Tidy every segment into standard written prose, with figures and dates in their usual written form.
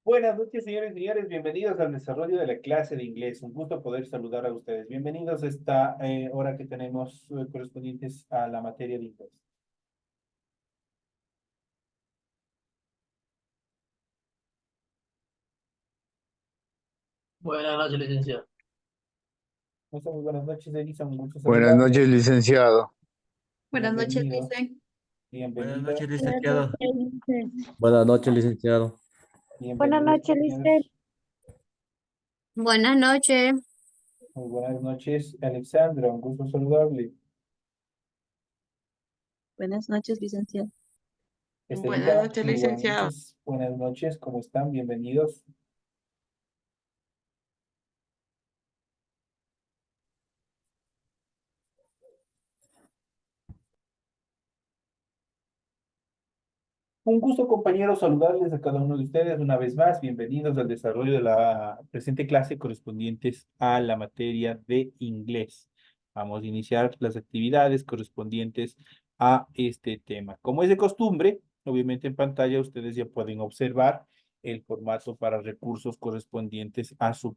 Buenas noches, señores y señores. Bienvenidos al desarrollo de la clase de inglés. Un gusto poder saludar a ustedes. Bienvenidos a esta hora que tenemos correspondientes a la materia de inglés. Buenas noches, licenciado. Muy buenas noches, Elisa. Un gusto Buenas saludarle. noches, licenciado. Buenas noches, Bienvenido, Lice. Buenas bienvenida, noches, Buenas licenciado. noches, Lice. Buenas noches, licenciado. Buenas bienvenido, noches, Lice. señores. Buenas noches. Muy buenas noches, Alexandra. Un gusto saludarle. Buenas noches, licenciado. Buenas Estelita, noches, muy buenas licenciado. noches. Buenas noches, ¿cómo están? Bienvenidos. Un gusto, compañeros, saludarles a cada uno de ustedes una vez más. Bienvenidos al desarrollo de la presente clase correspondientes a la materia de inglés. Vamos a iniciar las actividades correspondientes a este tema. Como es de costumbre, obviamente en pantalla ustedes ya pueden observar el formato para recursos correspondientes a su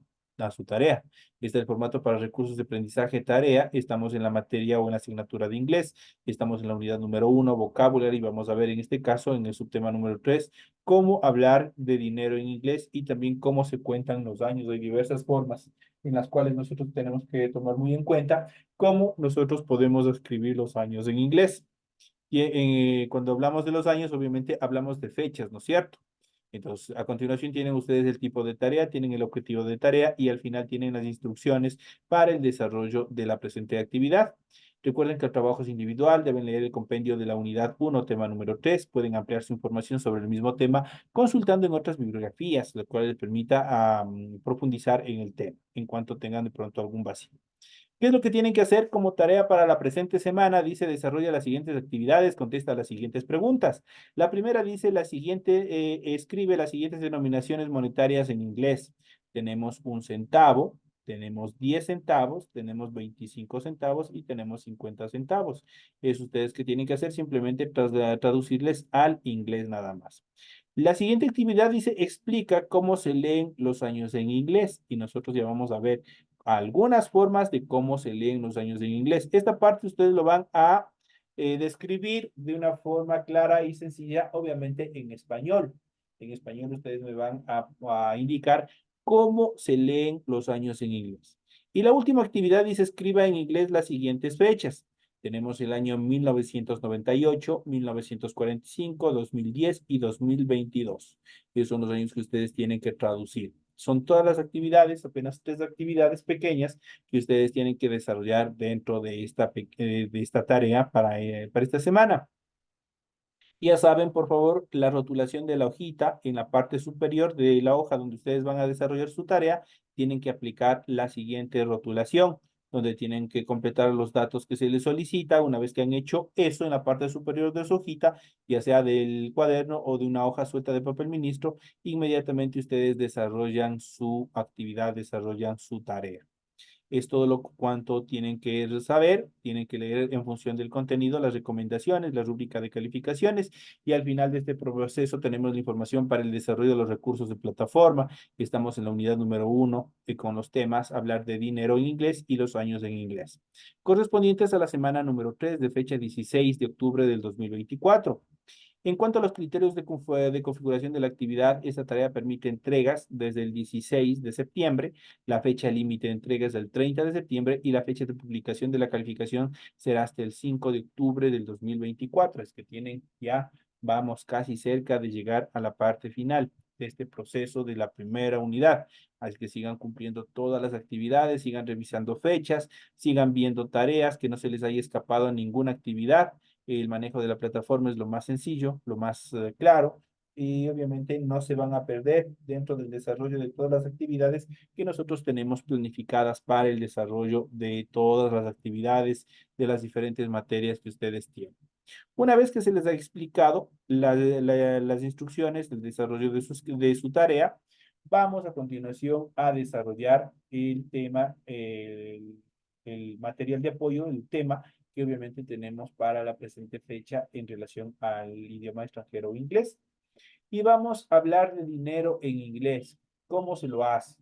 tarea. Este es el formato para recursos de aprendizaje tarea. Estamos en la materia o en la asignatura de inglés. Estamos en la unidad número 1, vocabulary, y vamos a ver en este caso, en el subtema número 3, cómo hablar de dinero en inglés y también cómo se cuentan los años. Hay diversas formas en las cuales nosotros tenemos que tomar muy en cuenta cómo nosotros podemos escribir los años en inglés. Y cuando hablamos de los años, obviamente hablamos de fechas, ¿no es cierto? Entonces, a continuación tienen ustedes el tipo de tarea, tienen el objetivo de tarea y al final tienen las instrucciones para el desarrollo de la presente actividad. Recuerden que el trabajo es individual, deben leer el compendio de la unidad 1, tema número 3, pueden ampliar su información sobre el mismo tema consultando en otras bibliografías, lo cual les permita profundizar en el tema, en cuanto tengan de pronto algún vacío. ¿Qué es lo que tienen que hacer como tarea para la presente semana? Dice, desarrolla las siguientes actividades, contesta las siguientes preguntas. La primera dice, escribe las siguientes denominaciones monetarias en inglés. Tenemos un centavo, tenemos 10 centavos, tenemos 25 centavos y tenemos 50 centavos. Es ustedes que tienen que hacer simplemente traducirles al inglés nada más. La siguiente actividad dice, explica cómo se leen los años en inglés y nosotros ya vamos a ver algunas formas de cómo se leen los años en inglés. Esta parte ustedes lo van a describir de una forma clara y sencilla, obviamente en español. En español ustedes me van a indicar cómo se leen los años en inglés. Y la última actividad dice, escriba en inglés las siguientes fechas. Tenemos el año 1998, 1945, 2010 y 2022. Esos son los años que ustedes tienen que traducir. Son todas las actividades, apenas 3 actividades pequeñas que ustedes tienen que desarrollar dentro de esta tarea para esta semana. Ya saben, por favor, la rotulación de la hojita en la parte superior de la hoja donde ustedes van a desarrollar su tarea, tienen que aplicar la siguiente rotulación, donde tienen que completar los datos que se les solicita. Una vez que han hecho eso en la parte superior de su hojita, ya sea del cuaderno o de una hoja suelta de papel ministro, inmediatamente ustedes desarrollan su actividad, desarrollan su tarea. Es todo lo cuanto tienen que saber, tienen que leer en función del contenido, las recomendaciones, la rúbrica de calificaciones y al final de este proceso tenemos la información para el desarrollo de los recursos de plataforma. Estamos en la unidad número 1 con los temas, hablar de dinero en inglés y los años en inglés, correspondientes a la semana número 3 de fecha 16 de octubre del 2024. En cuanto a los criterios de configuración de la actividad, esta tarea permite entregas desde el 16 de septiembre, la fecha límite de entregas del 30 de septiembre y la fecha de publicación de la calificación será hasta el 5 de octubre del 2024. Es que tienen ya, vamos casi cerca de llegar a la parte final de este proceso de la primera unidad. Así que sigan cumpliendo todas las actividades, sigan revisando fechas, sigan viendo tareas, que no se les haya escapado ninguna actividad. El manejo de la plataforma es lo más sencillo, lo más claro, y obviamente no se van a perder dentro del desarrollo de todas las actividades que nosotros tenemos planificadas para el desarrollo de todas las actividades de las diferentes materias que ustedes tienen. Una vez que se les ha explicado las instrucciones del desarrollo de su tarea, vamos a continuación a desarrollar el tema, el material de apoyo, el tema que obviamente tenemos para la presente fecha en relación al idioma extranjero inglés. Y vamos a hablar de dinero en inglés. ¿Cómo se lo hace?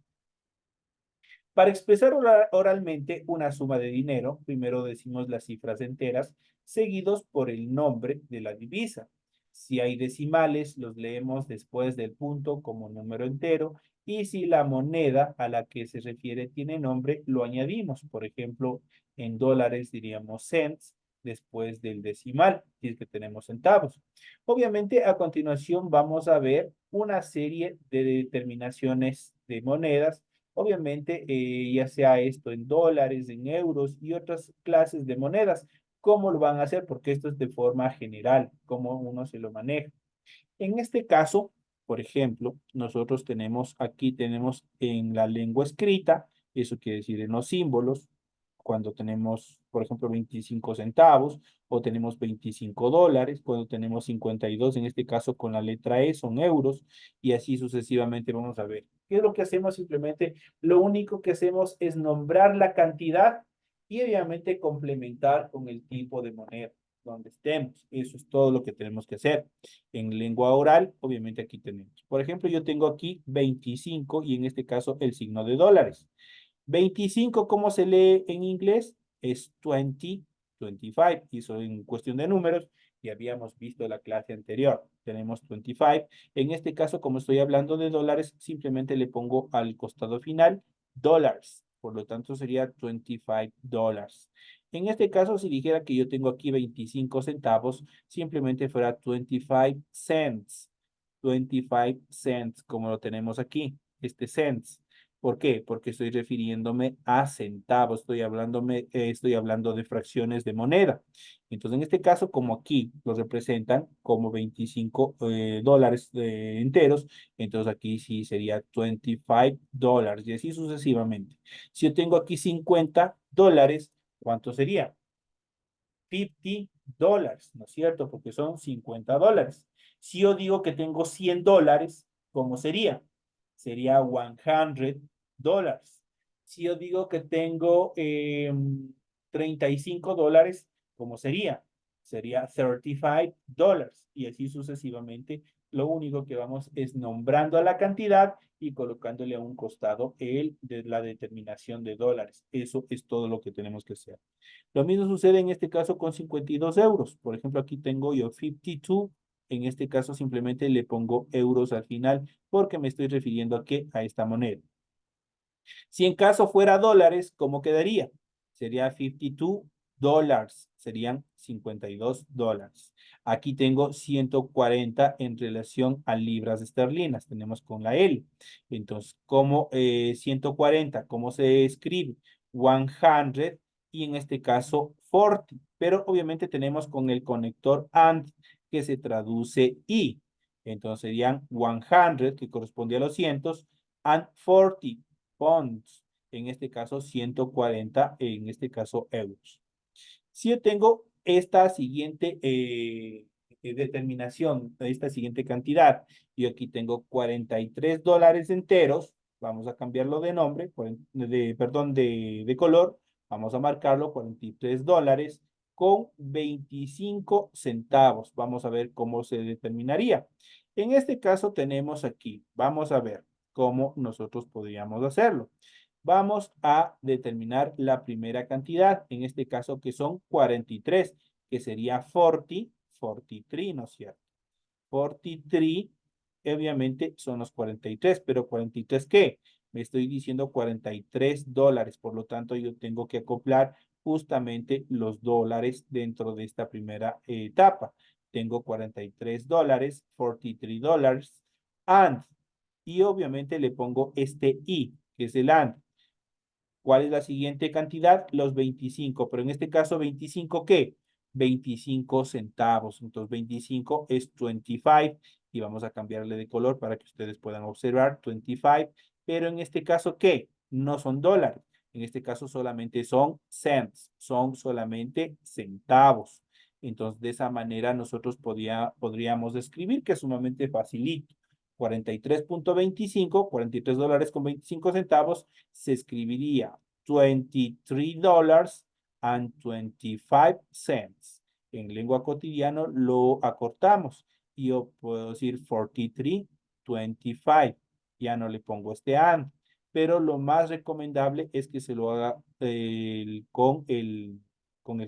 Para expresar oralmente una suma de dinero, primero decimos las cifras enteras, seguidos por el nombre de la divisa. Si hay decimales, los leemos después del punto como número entero, y si la moneda a la que se refiere tiene nombre, lo añadimos. Por ejemplo, en dólares diríamos cents después del decimal, si es que tenemos centavos. Obviamente, a continuación vamos a ver una serie de determinaciones de monedas. Obviamente, ya sea esto en dólares, en euros y otras clases de monedas. ¿Cómo lo van a hacer? Porque esto es de forma general, cómo uno se lo maneja. En este caso, por ejemplo, nosotros tenemos en la lengua escrita, eso quiere decir en los símbolos, cuando tenemos, por ejemplo, 25 centavos, o tenemos 25 dólares, cuando tenemos 52, en este caso con la letra E son euros, y así sucesivamente vamos a ver. ¿Qué es lo que hacemos? Simplemente lo único que hacemos es nombrar la cantidad y obviamente complementar con el tipo de moneda donde estemos. Eso es todo lo que tenemos que hacer. En lengua oral, obviamente aquí tenemos. Por ejemplo, yo tengo aquí 25 y en este caso el signo de dólares. 25, ¿cómo se lee en inglés? Es 20, 25. Y eso en cuestión de números, ya habíamos visto la clase anterior. Tenemos 25. En este caso, como estoy hablando de dólares, simplemente le pongo al costado final dólares. Por lo tanto, sería 25 dólares. En este caso, si dijera que yo tengo aquí 25 centavos, simplemente fuera 25 cents. 25 cents, como lo tenemos aquí, este cents. ¿Por qué? Porque estoy refiriéndome a centavos, estoy hablando de fracciones de moneda. Entonces, en este caso, como aquí los representan como 25 dólares enteros, entonces aquí sí sería 25 dólares y así sucesivamente. Si yo tengo aquí 50 dólares, ¿cuánto sería? 50 dólares, ¿no es cierto? Porque son 50 dólares. Si yo digo que tengo 100 dólares, ¿cómo sería? Sería 100 dólares. Si yo digo que tengo 35 dólares, ¿cómo sería? Sería 35 dólares. Y así sucesivamente. Lo único que vamos es nombrando a la cantidad y colocándole a un costado de la determinación de dólares. Eso es todo lo que tenemos que hacer. Lo mismo sucede en este caso con 52 euros. Por ejemplo, aquí tengo yo 52. En este caso simplemente le pongo euros al final porque me estoy refiriendo a qué? A esta moneda. Si en caso fuera dólares, ¿cómo quedaría? Sería 52 dólares, serían 52 dólares. Aquí tengo 140 en relación a libras esterlinas, tenemos con la L. Entonces, ¿cómo 140? ¿Cómo se escribe? 100 y en este caso 40. Pero obviamente tenemos con el conector AND que se traduce y. Entonces serían 100 que corresponde a los cientos and 40 pounds, en este caso 140, en este caso euros. Si yo tengo esta siguiente determinación, esta siguiente cantidad, yo aquí tengo 43 dólares enteros, vamos a cambiarlo de nombre, perdón, de color, vamos a marcarlo 43 dólares con 25 centavos. Vamos a ver cómo se determinaría. En este caso tenemos aquí, vamos a ver cómo nosotros podríamos hacerlo. Vamos a determinar la primera cantidad, en este caso que son 43, que sería 40, 43, ¿no es cierto? 43, obviamente son los 43, pero 43 ¿qué? Me estoy diciendo 43 dólares, por lo tanto yo tengo que acoplar justamente los dólares dentro de esta primera etapa. Tengo 43 dólares, 43 dólares, and, y obviamente le pongo este i, que es el and. ¿Cuál es la siguiente cantidad? Los 25, pero en este caso, ¿25 qué? 25 centavos. Entonces, 25 es 25 y vamos a cambiarle de color para que ustedes puedan observar 25, pero en este caso, ¿qué? No son dólares. En este caso solamente son cents, son solamente centavos. Entonces, de esa manera nosotros podríamos escribir que es sumamente facilito. 43.25, 43 dólares con 25 centavos, se escribiría 23 dólares and 25 cents. En lengua cotidiana lo acortamos yo puedo decir 43, 25. Ya no le pongo este and. Pero lo más recomendable es que se lo haga con el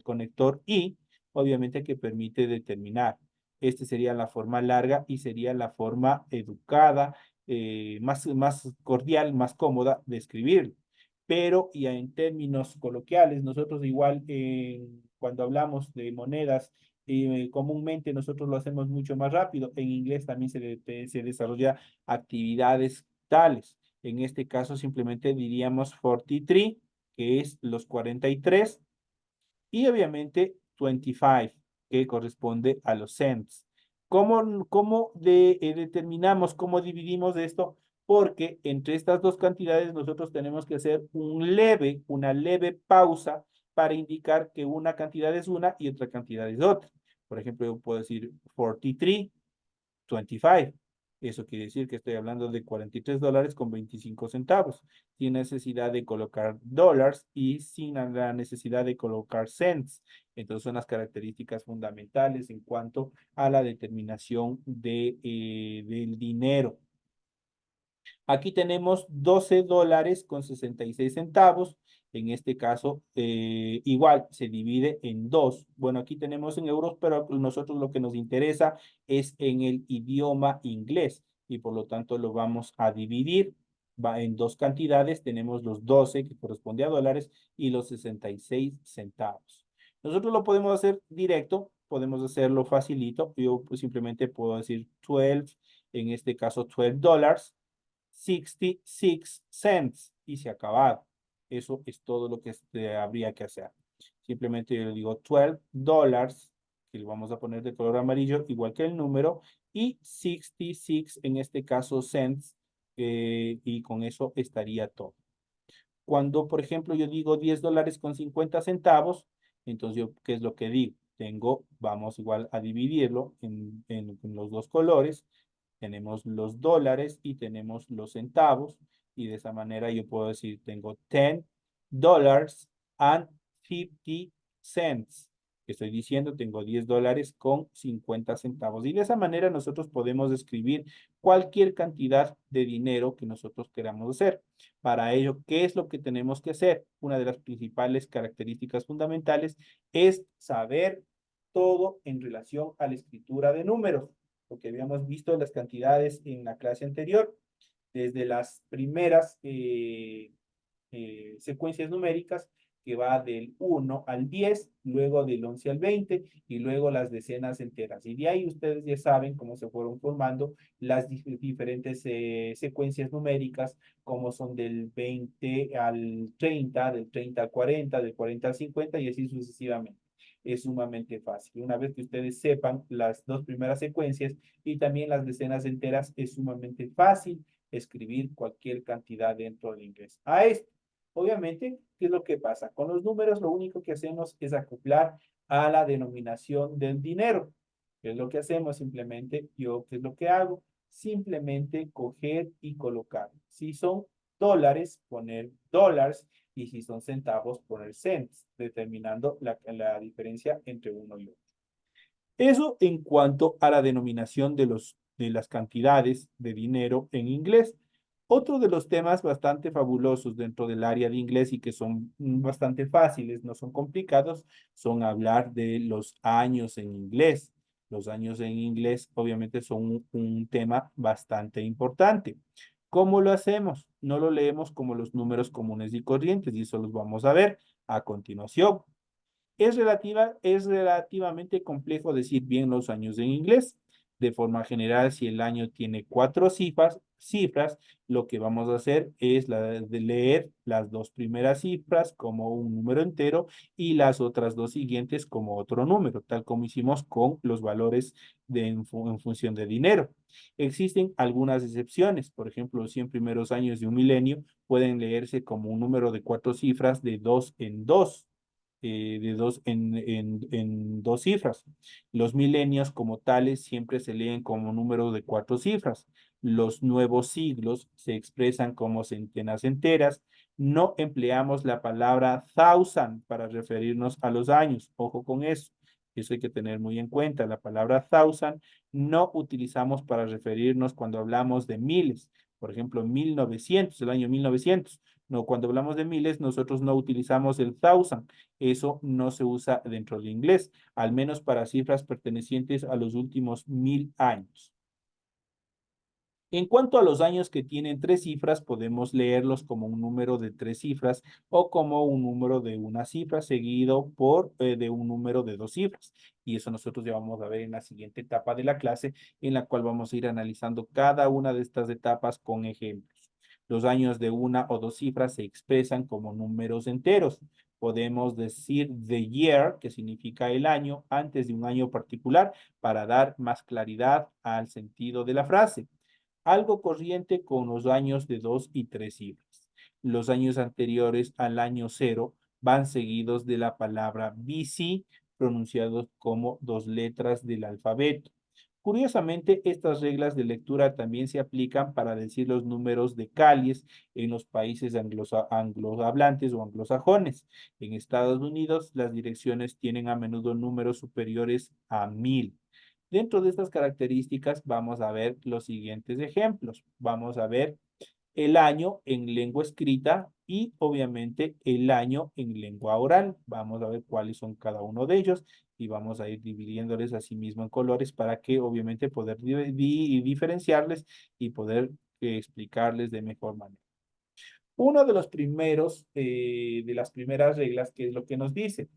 conector y, obviamente, que permite determinar. Esta sería la forma larga y sería la forma educada, más cordial, más cómoda de escribir. Pero ya en términos coloquiales, nosotros igual cuando hablamos de monedas, comúnmente nosotros lo hacemos mucho más rápido. En inglés también se desarrolla actividades tales. En este caso simplemente diríamos 43, que es los 43, y obviamente 25, que corresponde a los cents. ¿Cómo determinamos, cómo dividimos esto? Porque entre estas dos cantidades nosotros tenemos que hacer una leve pausa para indicar que una cantidad es una y otra cantidad es otra. Por ejemplo, yo puedo decir 43, 25. Eso quiere decir que estoy hablando de $43 con 25 centavos, sin necesidad de colocar dólares y sin la necesidad de colocar cents. Entonces son las características fundamentales en cuanto a la determinación del dinero. Aquí tenemos $12 con 66 centavos. En este caso, igual se divide en dos. Bueno, aquí tenemos en euros, pero nosotros lo que nos interesa es en el idioma inglés y por lo tanto lo vamos a dividir. Va en dos cantidades. Tenemos los 12 que corresponde a dólares y los 66 centavos. Nosotros lo podemos hacer directo, podemos hacerlo facilito. Yo pues, simplemente puedo decir 12, en este caso $12. 66 cents y se ha acabado. Eso es todo lo que habría que hacer. Simplemente yo le digo $12, que le vamos a poner de color amarillo, igual que el número, y 66 en este caso cents, y con eso estaría todo. Cuando, por ejemplo, yo digo $10 con 50 centavos, entonces yo, ¿qué es lo que digo? Vamos igual a dividirlo en los dos colores. Tenemos los dólares y tenemos los centavos. Y de esa manera yo puedo decir, tengo $10 and 50 cents. Estoy diciendo, tengo $10 con 50 centavos. Y de esa manera nosotros podemos escribir cualquier cantidad de dinero que nosotros queramos hacer. Para ello, ¿qué es lo que tenemos que hacer? Una de las principales características fundamentales es saber todo en relación a la escritura de números, porque habíamos visto las cantidades en la clase anterior, desde las primeras secuencias numéricas que va del 1 al 10, luego del 11 al 20 y luego las decenas enteras. Y de ahí ustedes ya saben cómo se fueron formando las diferentes secuencias numéricas, como son del 20 al 30, del 30 al 40, del 40 al 50 y así sucesivamente. Es sumamente fácil. Una vez que ustedes sepan las dos primeras secuencias y también las decenas enteras, es sumamente fácil escribir cualquier cantidad dentro del inglés. A esto, obviamente, ¿qué es lo que pasa? Con los números lo único que hacemos es acoplar a la denominación del dinero. ¿Qué es lo que hacemos? Simplemente, yo, ¿qué es lo que hago? Simplemente coger y colocar. Si son dólares, poner dólares, y si son centavos, poner cents, determinando la diferencia entre uno y otro. Eso en cuanto a la denominación de las cantidades de dinero en inglés. Otro de los temas bastante fabulosos dentro del área de inglés y que son bastante fáciles, no son complicados, son hablar de los años en inglés. Los años en inglés obviamente son un tema bastante importante. ¿Cómo lo hacemos? No lo leemos como los números comunes y corrientes y eso los vamos a ver a continuación. Es relativamente complejo decir bien los años en inglés. De forma general, si el año tiene 4 cifras, lo que vamos a hacer es de leer las dos primeras cifras como un número entero y las otras dos siguientes como otro número, tal como hicimos con los valores en función de dinero. Existen algunas excepciones. Por ejemplo, los 100 primeros años de un milenio pueden leerse como un número de 4 cifras de 2 en 2, en dos cifras. Los milenios como tales siempre se leen como número de 4 cifras. Los nuevos siglos se expresan como centenas enteras. No empleamos la palabra thousand para referirnos a los años. Ojo con eso. Eso hay que tener muy en cuenta. La palabra thousand no utilizamos para referirnos cuando hablamos de miles. Por ejemplo, 1900, el año 1900. No, cuando hablamos de miles, nosotros no utilizamos el thousand. Eso no se usa dentro del inglés, al menos para cifras pertenecientes a los últimos 1000 años. En cuanto a los años que tienen 3 cifras, podemos leerlos como un número de 3 cifras o como un número de una cifra seguido por de un número de 2 cifras. Y eso nosotros ya vamos a ver en la siguiente etapa de la clase, en la cual vamos a ir analizando cada una de estas etapas con ejemplos. Los años de 1 o 2 cifras se expresan como números enteros. Podemos decir the year, que significa el año, antes de un año particular, para dar más claridad al sentido de la frase. Algo corriente con los años de 2 y 3 cifras. Los años anteriores al año 0 van seguidos de la palabra BC, pronunciados como 2 letras del alfabeto. Curiosamente, estas reglas de lectura también se aplican para decir los números de calles en los países anglohablantes o anglosajones. En Estados Unidos, las direcciones tienen a menudo números superiores a 1000. Dentro de estas características vamos a ver los siguientes ejemplos. Vamos a ver el año en lengua escrita y obviamente el año en lengua oral. Vamos a ver cuáles son cada uno de ellos y vamos a ir dividiéndoles así mismo en colores para que obviamente poder diferenciarles y poder explicarles de mejor manera. Uno de los primeros, de las primeras reglas, ¿qué es lo que nos dice?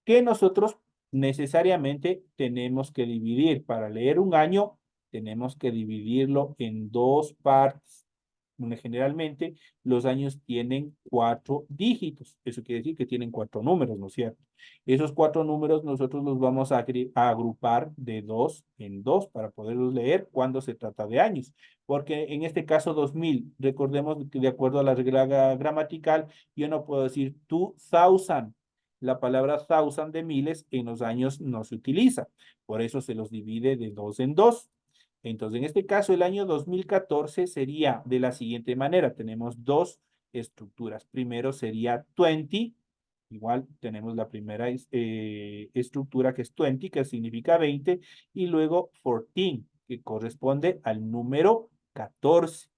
Que nosotros necesariamente tenemos que dividir. Para leer un año, tenemos que dividirlo en 2 partes. Generalmente, los años tienen 4 dígitos. Eso quiere decir que tienen 4 números, ¿no es cierto? Esos 4 números nosotros los vamos a agrupar de 2 en 2 para poderlos leer cuando se trata de años. Porque en este caso 2000, recordemos que de acuerdo a la regla gramatical, yo no puedo decir 2000. La palabra thousand de miles en los años no se utiliza. Por eso se los divide de 2 en 2. Entonces, en este caso, el año 2014 sería de la siguiente manera. Tenemos 2 estructuras. Primero sería 20. Igual tenemos la primera estructura que es 20, que significa 20. Y luego 14, que corresponde al número 14.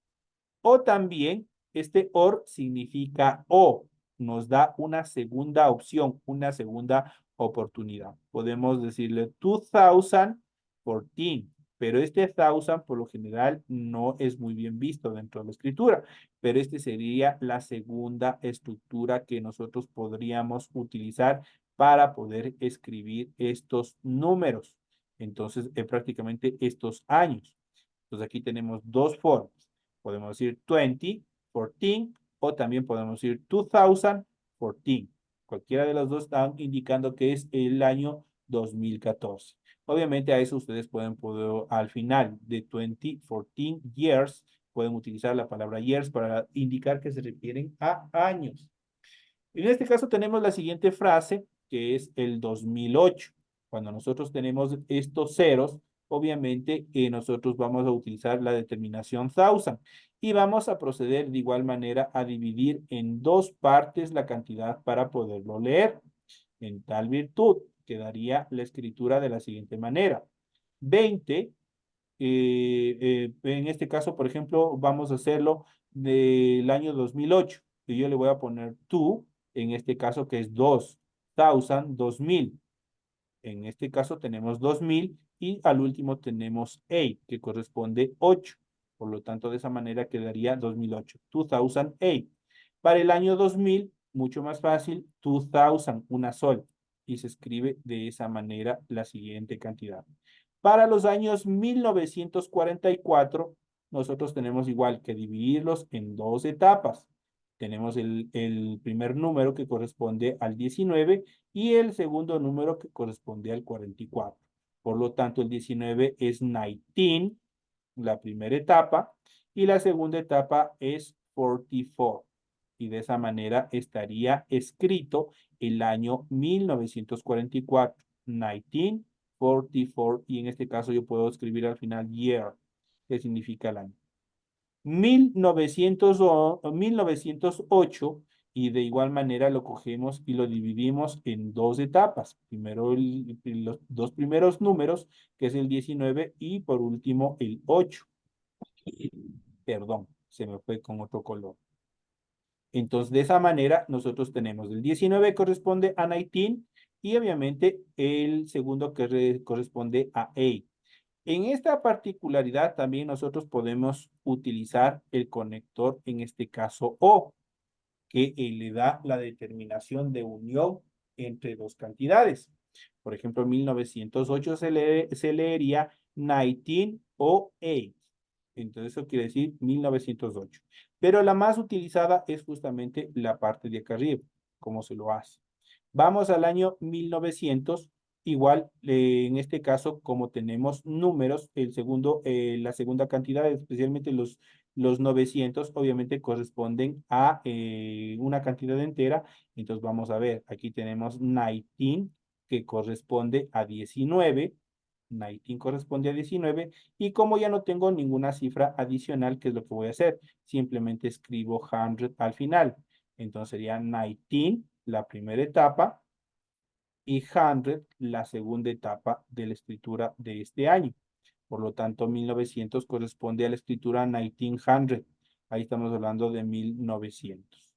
O también este OR significa o, nos da una segunda opción, una segunda oportunidad. Podemos decirle 2014, pero este 1000 por lo general no es muy bien visto dentro de la escritura, pero este sería la segunda estructura que nosotros podríamos utilizar para poder escribir estos números. Entonces, prácticamente estos años. Entonces, aquí tenemos 2 formas. Podemos decir 2014 o también podemos decir 2014. Cualquiera de los dos están indicando que es el año 2014. Obviamente a eso ustedes pueden al final de 2014 years, pueden utilizar la palabra years para indicar que se refieren a años. En este caso tenemos la siguiente frase, que es el 2008. Cuando nosotros tenemos estos ceros, obviamente nosotros vamos a utilizar la determinación thousand y vamos a proceder de igual manera a dividir en 2 partes la cantidad para poderlo leer. En tal virtud, quedaría la escritura de la siguiente manera. 20, en este caso, por ejemplo, vamos a hacerlo del año 2008. Y yo le voy a poner two, en este caso que es 2000. En este caso tenemos 2000 y al último tenemos 8, que corresponde 8. Por lo tanto, de esa manera quedaría 2008, 2008. Para el año 2000, mucho más fácil, 2000, una sola. Y se escribe de esa manera la siguiente cantidad. Para los años 1944, nosotros tenemos igual que dividirlos en 2 etapas. Tenemos el primer número que corresponde al 19 y el segundo número que corresponde al 44. Por lo tanto, el 19 es 19, la primera etapa, y la segunda etapa es 44. Y de esa manera estaría escrito el año 1944, 1944, y en este caso yo puedo escribir al final year, que significa el año. 1908 Y de igual manera lo cogemos y lo dividimos en dos etapas. Primero los dos primeros números, que es el 19, y por último el 8. Perdón, se me fue con otro color. Entonces, de esa manera, nosotros tenemos el 19 corresponde a 19 y obviamente el segundo que corresponde a 8. En esta particularidad también nosotros podemos utilizar el conector, en este caso O, que le da la determinación de unión entre dos cantidades. Por ejemplo, 1908 se leería 1908. Entonces eso quiere decir 1908. Pero la más utilizada es justamente la parte de acá arriba, cómo se lo hace. Vamos al año 1900. Igual, en este caso, como tenemos números, la segunda cantidad, especialmente los 900, obviamente corresponden a una cantidad entera. Entonces vamos a ver, aquí tenemos 19, que corresponde a 19. 19 corresponde a 19. Y como ya no tengo ninguna cifra adicional, ¿qué es lo que voy a hacer? Simplemente escribo 100 al final. Entonces sería 19, la primera etapa, y 100, la segunda etapa de la escritura de este año. Por lo tanto, 1900 corresponde a la escritura 1900. Ahí estamos hablando de 1900.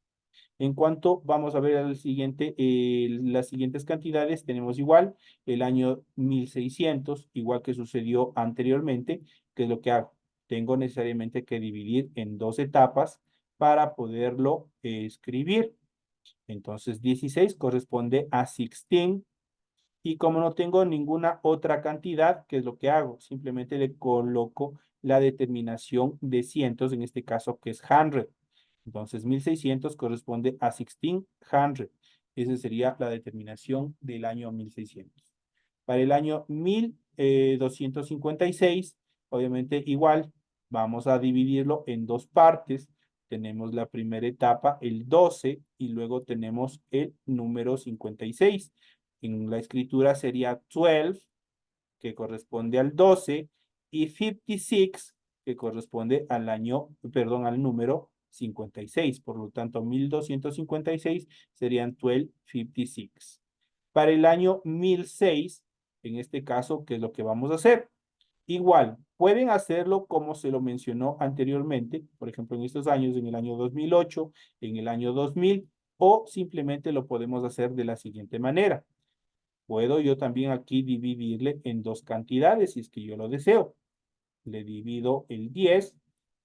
En cuanto vamos a ver las siguientes cantidades, tenemos igual el año 1600, igual que sucedió anteriormente, que es lo que hago. Tengo necesariamente que dividir en dos etapas para poderlo escribir. Entonces, 16 corresponde a 16. Y como no tengo ninguna otra cantidad, ¿qué es lo que hago? Simplemente le coloco la determinación de cientos, en este caso que es 100. Entonces 1600 corresponde a 1600. Esa sería la determinación del año 1600. Para el año 1256, obviamente igual, vamos a dividirlo en dos partes. Tenemos la primera etapa, el 12, y luego tenemos el número 56. En la escritura sería 12, que corresponde al 12, y 56, que corresponde al año, perdón, al número 56. Por lo tanto, 1256 serían 1256. Para el año 1006, en este caso, ¿qué es lo que vamos a hacer? Igual, pueden hacerlo como se lo mencionó anteriormente, por ejemplo, en estos años, en el año 2008, en el año 2000, o simplemente lo podemos hacer de la siguiente manera. Puedo yo también aquí dividirle en dos cantidades, si es que yo lo deseo. Le divido el 10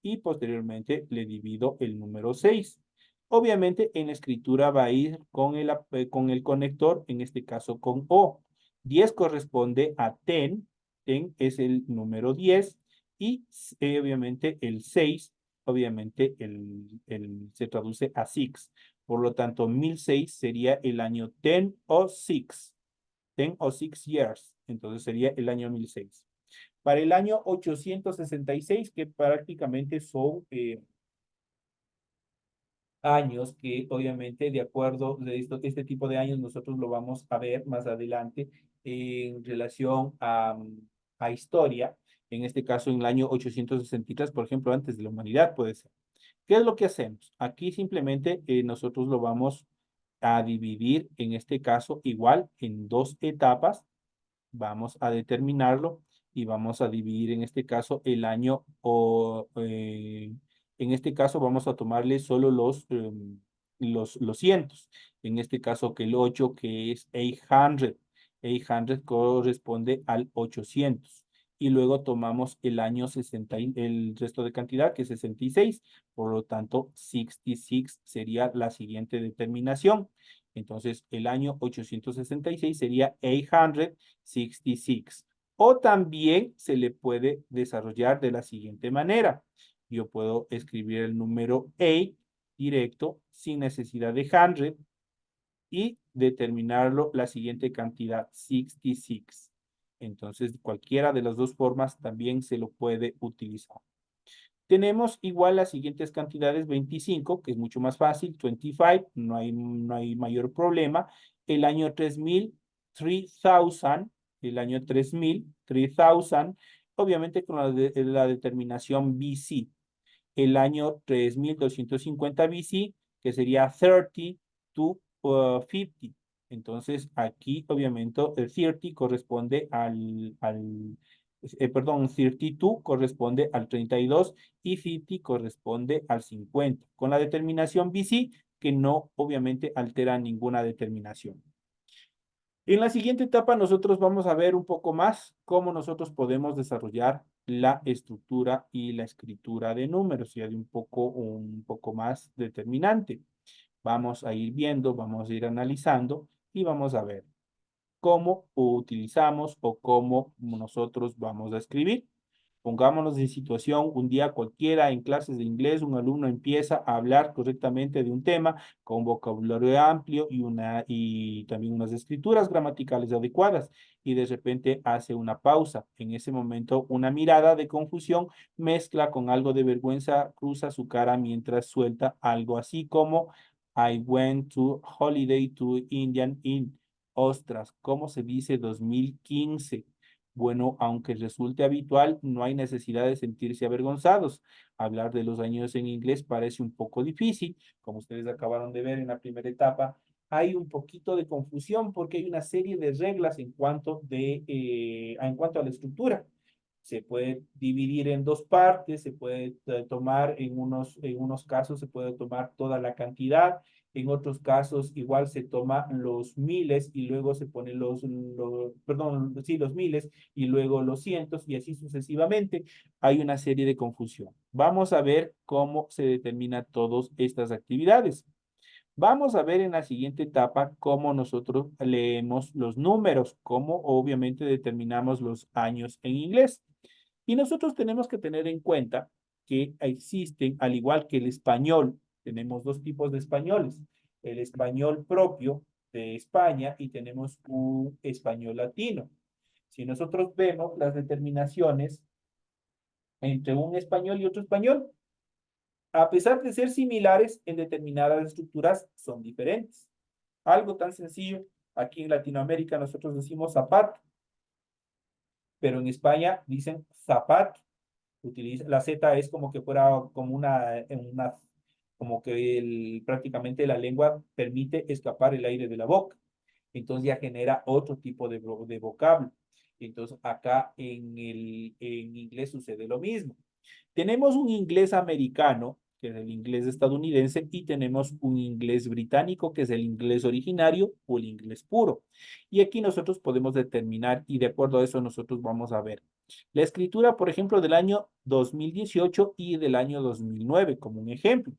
y posteriormente le divido el número 6. Obviamente en la escritura va a ir con el conector, en este caso con O. 10 corresponde a 10, 10 es el número 10 y obviamente el 6, obviamente se traduce a 6. Por lo tanto, 1006 sería el año 10 o 6. 10 o 6 years. Entonces sería el año 1006. Para el año 866, que prácticamente son años que obviamente de acuerdo de este tipo de años nosotros lo vamos a ver más adelante en relación a historia. En este caso, en el año 863, por ejemplo, antes de la humanidad puede ser. ¿Qué es lo que hacemos? Aquí simplemente nosotros lo vamos a dividir, en este caso, igual en dos etapas. Vamos a determinarlo y vamos a dividir en este caso el año en este caso vamos a tomarle solo los cientos. En este caso que el 8 que es 800. 800 corresponde al 800. Y luego tomamos el año 60, el resto de cantidad que es 66. Por lo tanto, 66 sería la siguiente determinación. Entonces, el año 866 sería 866. O también se le puede desarrollar de la siguiente manera. Yo puedo escribir el número 8 directo sin necesidad de 100 y determinarlo la siguiente cantidad, 66. Entonces, cualquiera de las dos formas también se lo puede utilizar. Tenemos igual las siguientes cantidades, 25, que es mucho más fácil, 25, no hay mayor problema. El año 3000, 3000, el año 3000, 3000, obviamente con la determinación BC. El año 3250 BC, que sería 30 to 50. Entonces, aquí, obviamente, el 30 corresponde perdón, 32 corresponde al 32 y 50 corresponde al 50, con la determinación BC, que no, obviamente, altera ninguna determinación. En la siguiente etapa nosotros vamos a ver un poco más cómo nosotros podemos desarrollar la estructura y la escritura de números, ya de un poco más determinante. Vamos a ir viendo, vamos a ir analizando y vamos a ver cómo utilizamos o cómo nosotros vamos a escribir. Pongámonos en situación, un día cualquiera en clases de inglés, un alumno empieza a hablar correctamente de un tema con vocabulario amplio y también unas escrituras gramaticales adecuadas y de repente hace una pausa. En ese momento, una mirada de confusión mezcla con algo de vergüenza, cruza su cara mientras suelta algo así como I went to holiday to Indian in. Ostras, ¿cómo se dice 2015? Bueno, aunque resulte habitual, no hay necesidad de sentirse avergonzados. Hablar de los años en inglés parece un poco difícil, como ustedes acabaron de ver en la primera etapa. Hay un poquito de confusión porque hay una serie de reglas en cuanto a la estructura. Se puede dividir en dos partes, se puede tomar en unos casos, se puede tomar toda la cantidad, en otros casos igual se toma los miles y luego se pone perdón, sí, los miles y luego los cientos y así sucesivamente. Hay una serie de confusión. Vamos a ver cómo se determinan todas estas actividades. Vamos a ver en la siguiente etapa cómo nosotros leemos los números, cómo obviamente determinamos los años en inglés. Y nosotros tenemos que tener en cuenta que existen, al igual que el español, tenemos dos tipos de españoles, el español propio de España y tenemos un español latino. Si nosotros vemos las determinaciones entre un español y otro español, a pesar de ser similares en determinadas estructuras, son diferentes. Algo tan sencillo, aquí en Latinoamérica nosotros decimos zapato, pero en España dicen zapato. La Z es como que fuera como como que prácticamente la lengua permite escapar el aire de la boca. Entonces ya genera otro tipo de vocablo. Entonces acá en inglés sucede lo mismo. Tenemos un inglés americano, que es el inglés estadounidense, y tenemos un inglés británico, que es el inglés originario o el inglés puro. Y aquí nosotros podemos determinar, y de acuerdo a eso nosotros vamos a ver la escritura, por ejemplo, del año 2018 y del año 2009, como un ejemplo.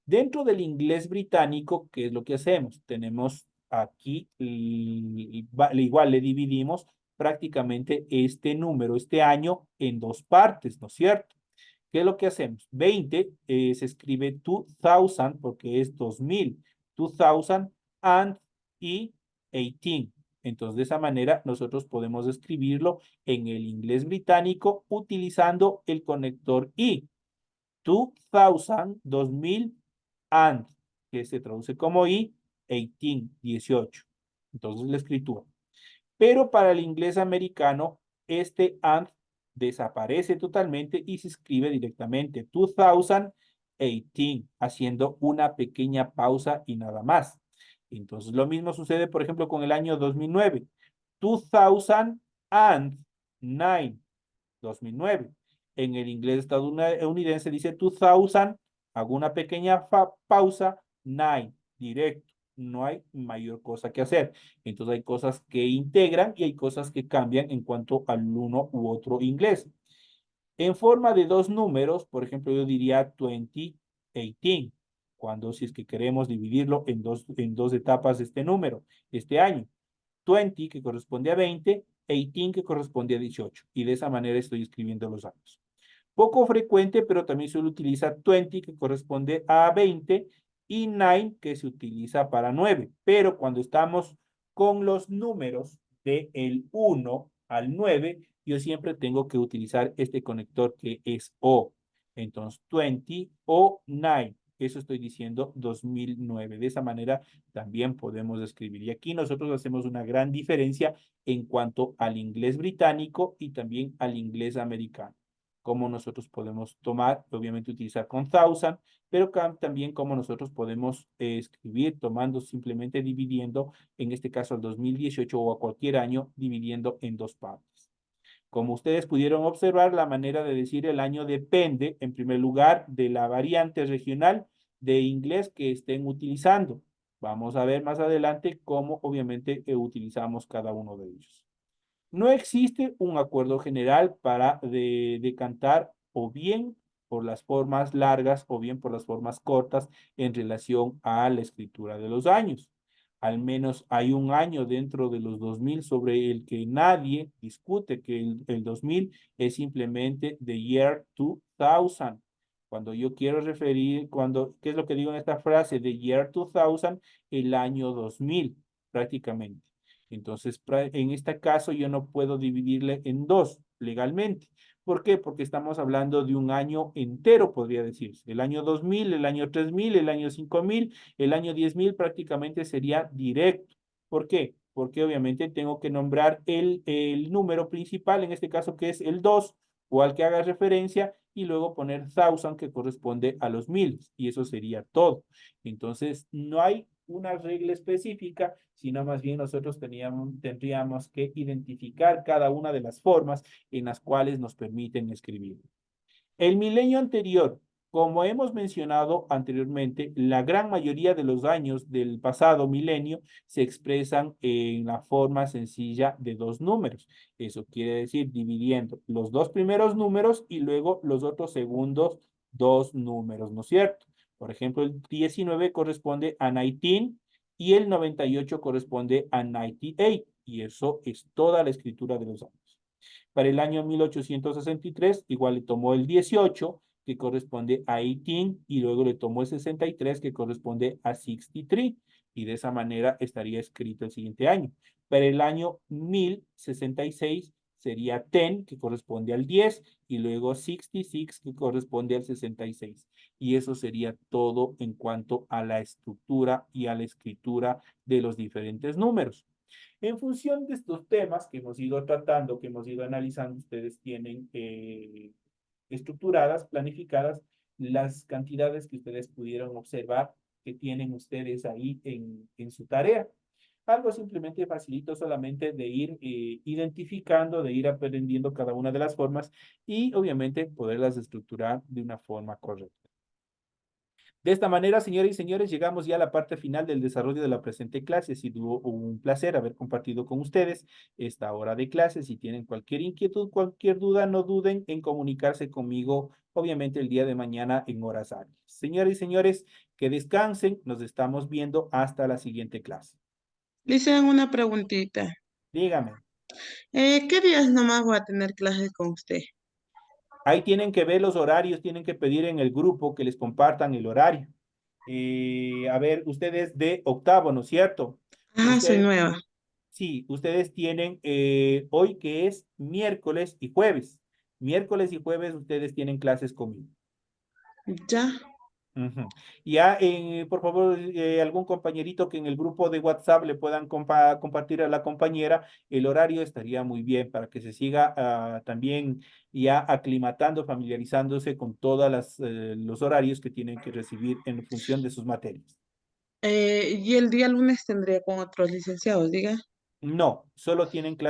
Dentro del inglés británico, ¿qué es lo que hacemos? Tenemos aquí, igual le dividimos prácticamente este número, este año, en dos partes, ¿no es cierto? ¿Qué es lo que hacemos? 20 se escribe 2000 porque es 2000. 2000 y 18. Entonces, de esa manera, nosotros podemos escribirlo en el inglés británico utilizando el conector I. 2000 and, que se traduce como I, 18, 18. Entonces, la escritura. Pero para el inglés americano, este and desaparece totalmente y se escribe directamente 2018, haciendo una pequeña pausa y nada más. Entonces, lo mismo sucede, por ejemplo, con el año 2009. 2009, 2009. En el inglés estadounidense dice 2000, hago una pequeña pausa, 9, directo. No hay mayor cosa que hacer. Entonces hay cosas que integran y hay cosas que cambian en cuanto al uno u otro inglés. En forma de dos números, por ejemplo, yo diría 2018, cuando si es que queremos dividirlo en dos etapas de este número, este año. 20, que corresponde a 20, 18, que corresponde a 18. Y de esa manera estoy escribiendo los años. Poco frecuente, pero también se utiliza 20, que corresponde a 20, y 9, que se utiliza para 9. Pero cuando estamos con los números del 1 al 9, yo siempre tengo que utilizar este conector que es O. Entonces, 20 o 9. Eso estoy diciendo 2009. De esa manera también podemos escribir. Y aquí nosotros hacemos una gran diferencia en cuanto al inglés británico y también al inglés americano. cómo nosotros podemos tomar, obviamente utilizar con thousand, pero también cómo nosotros podemos escribir tomando simplemente dividiendo, en este caso al 2018 o a cualquier año, dividiendo en dos partes. Como ustedes pudieron observar, la manera de decir el año depende, en primer lugar, de la variante regional de inglés que estén utilizando. Vamos a ver más adelante cómo obviamente utilizamos cada uno de ellos. No existe un acuerdo general para decantar o bien por las formas largas o bien por las formas cortas en relación a la escritura de los años. Al menos hay un año dentro de los 2000 sobre el que nadie discute que el 2000 es simplemente the year 2000. Cuando yo quiero referir, ¿qué es lo que digo en esta frase? The year 2000, el año 2000, prácticamente. Entonces, en este caso yo no puedo dividirle en dos legalmente. ¿Por qué? Porque estamos hablando de un año entero, podría decirse. El año 2000, el año 3000, el año 5000, el año 10.000 prácticamente sería directo. ¿Por qué? Porque obviamente tengo que nombrar el número principal, en este caso que es el 2, o al que haga referencia, y luego poner thousand que corresponde a los miles, y eso sería todo. Entonces, no hay una regla específica, sino más bien nosotros tendríamos que identificar cada una de las formas en las cuales nos permiten escribir. El milenio anterior, como hemos mencionado anteriormente, la gran mayoría de los años del pasado milenio se expresan en la forma sencilla de dos números. Eso quiere decir dividiendo los dos primeros números y luego los otros segundos dos números, ¿no es cierto? Por ejemplo, el 19 corresponde a 19 y el 98 corresponde a 98. Y eso es toda la escritura de los años. Para el año 1863, igual le tomó el 18, que corresponde a 18, y luego le tomó el 63, que corresponde a 63, y de esa manera estaría escrito el siguiente año. Para el año 1066 sería 10, que corresponde al 10, y luego 66, que corresponde al 66. Y eso sería todo en cuanto a la estructura y a la escritura de los diferentes números. En función de estos temas que hemos ido tratando, que hemos ido analizando, ustedes tienen estructuradas, planificadas, las cantidades que ustedes pudieron observar que tienen ustedes ahí en su tarea. Algo simplemente facilito solamente de ir identificando, de ir aprendiendo cada una de las formas y obviamente poderlas estructurar de una forma correcta. De esta manera, señoras y señores, llegamos ya a la parte final del desarrollo de la presente clase. Ha sido un placer haber compartido con ustedes esta hora de clase. Si tienen cualquier inquietud, cualquier duda, no duden en comunicarse conmigo, obviamente el día de mañana en horas hábiles. Señoras y señores, que descansen. Nos estamos viendo hasta la siguiente clase. Le hicieron una preguntita. Dígame. ¿Qué días nomás voy a tener clases con usted? Ahí tienen que ver los horarios, tienen que pedir en el grupo que les compartan el horario. A ver, ustedes de octavo, ¿no es cierto? Ajá, soy Ustedes, nueva. sí, ustedes tienen hoy que es miércoles y jueves. Miércoles y jueves ustedes tienen clases conmigo. Ya. Ujú. Ya, por favor, algún compañerito que en el grupo de WhatsApp le puedan compartir a la compañera el horario estaría muy bien para que se siga también ya aclimatando, familiarizándose con todos los horarios que tienen que recibir en función de sus materias. Y el día lunes tendré con otros licenciados, diga. No, solo tienen clases